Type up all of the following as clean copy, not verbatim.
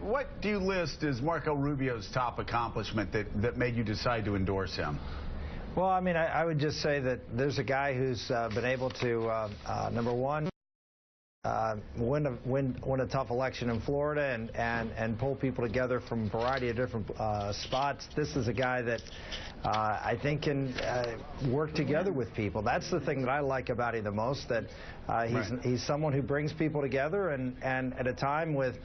What do you list as Marco Rubio's top accomplishment that made you decide to endorse him? Well, I mean, I would just say that there's a guy who's been able to, number one, win a tough election in Florida and pull people together from a variety of different spots. This is a guy that I think can work together with people. That's the thing that I like about him the most, that he's someone who brings people together, and at a time with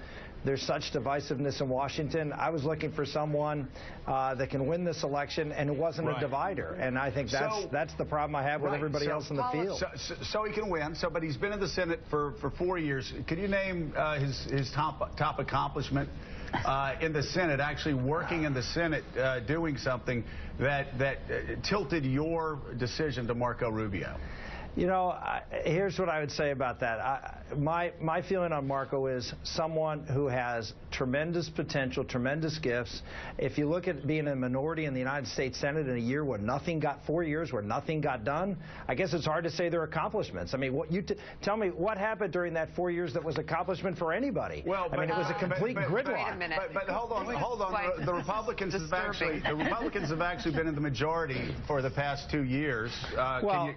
there's such divisiveness in Washington, I was looking for someone that can win this election and who wasn't a divider. And I think that's the problem I have with everybody else in the field. So he can win. But he's been in the Senate for 4 years. Can you name his top accomplishment in the Senate, actually working in the Senate, doing something that tilted your decision to Marco Rubio? You know, here's what I would say about that. My feeling on Marco is someone who has tremendous potential, tremendous gifts. If you look at being a minority in the United States Senate in a year where 4 years where nothing got done, I guess it's hard to say they're accomplishments. I mean, tell me what happened during that 4 years that was accomplishment for anybody. Well, I mean, it was a complete gridlock. Wait a minute. But hold on. The Republicans have actually been in the majority for the past 2 years.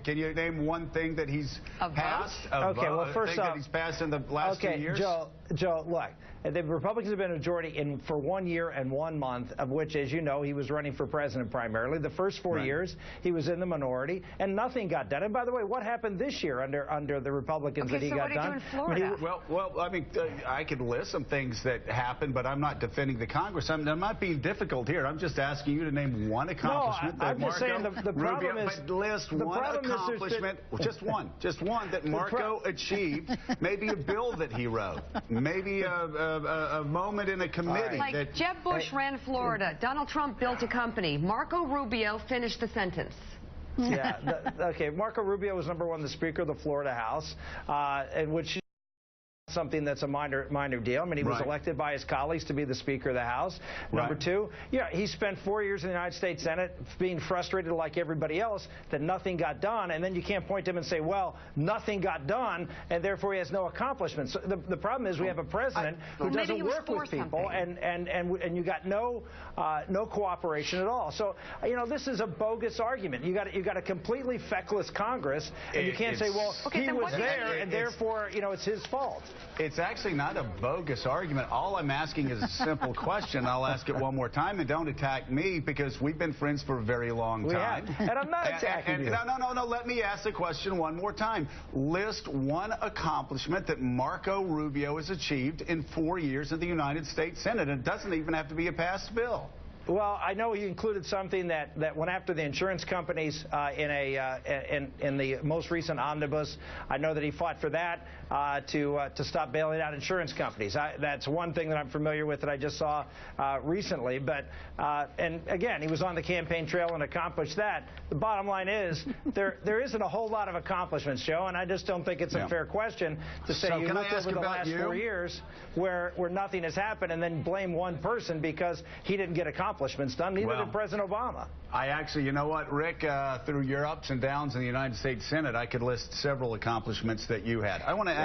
Can you name one thing that he's passed? Okay, well, first off, that he's passed in the last 2 years? Joe, look, the Republicans have been in a majority for 1 year and 1 month, of which, as you know, he was running for president primarily. The first 4 years, he was in the minority, and nothing got done. And by the way, what happened this year under the Republicans that he got done? So what did you do in Well, Florida? I mean, I could list some things that happened, but I'm not defending the Congress. I'm not being difficult here. I'm just asking you to name one accomplishment that Marco Rubio, list one accomplishment, just one that Marco achieved. Maybe a bill that he wrote, maybe a moment in a committee. Like Jeb Bush ran Florida, Donald Trump built a company, Marco Rubio finished the sentence. Yeah, okay. Marco Rubio was #1, the Speaker of the Florida House, in which something that's a minor deal. I mean, he was elected by his colleagues to be the Speaker of the House. Number two, he spent 4 years in the United States Senate being frustrated like everybody else that nothing got done, and then you can't point to him and say, well, nothing got done, and therefore he has no accomplishments. So the problem is we have a president who doesn't work with people, and you got no cooperation at all. So, you know, this is a bogus argument. You got a completely feckless Congress, and you can't say, well, he was there, and therefore, you know, it's his fault. It's actually not a bogus argument. All I'm asking is a simple question. I'll ask it one more time, and don't attack me, because we've been friends for a very long time. And I'm not attacking you. No. Let me ask the question one more time. List one accomplishment that Marco Rubio has achieved in 4 years in the United States Senate. And it doesn't even have to be a passed bill. Well, I know he included something that went after the insurance companies in the most recent omnibus. I know that he fought for that to stop bailing out insurance companies. That's one thing that I'm familiar with that I just saw recently. But and again, he was on the campaign trail and accomplished that. The bottom line is there isn't a whole lot of accomplishments, Joe, and I just don't think it's a fair question to say you look over the last 4 years where nothing has happened and then blame one person because he didn't get accomplishments done. Neither did President Obama. I actually, you know what, Rick, through your ups and downs in the United States Senate, I could list several accomplishments that you had. I want to ask